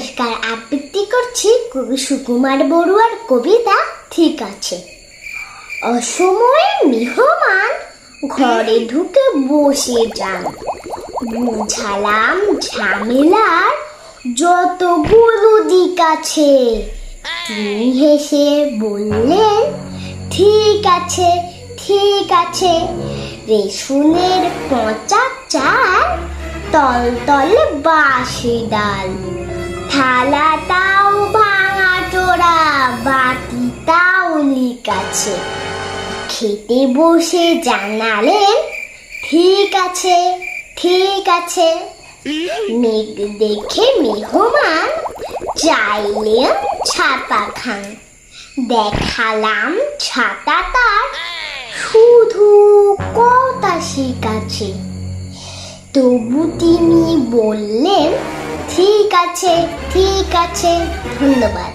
নমস্কার, আবৃত্তি করছি কবি সুকুমার বড়ুয়ার কবিতা ঠিক আছে। অসময়ে মেহমান ঘরে ঢুকে বসে যান, বুঝালাম ঝামেলার যতগুলো দিক আছে। তিনি হেসে বললেন, ঠিক আছে ঠিক আছে। রেশনের পচা চাল, তল তলে বাসি ডাল, থালাটাও ভাঙা চোরা, বাটিটাও লিক আছে। খেতে বসে জানালেন, ঠিক আছে ঠিক আছে। মেঘ দেখে মেহমান চাইলেন ছাতা খান, দেখালাম ছাতা তার শুধু কথা শিখাচ্ছে। তবু তিনি বললেন, ঠিক আছে ঠিক আছে। ধন্যবাদ।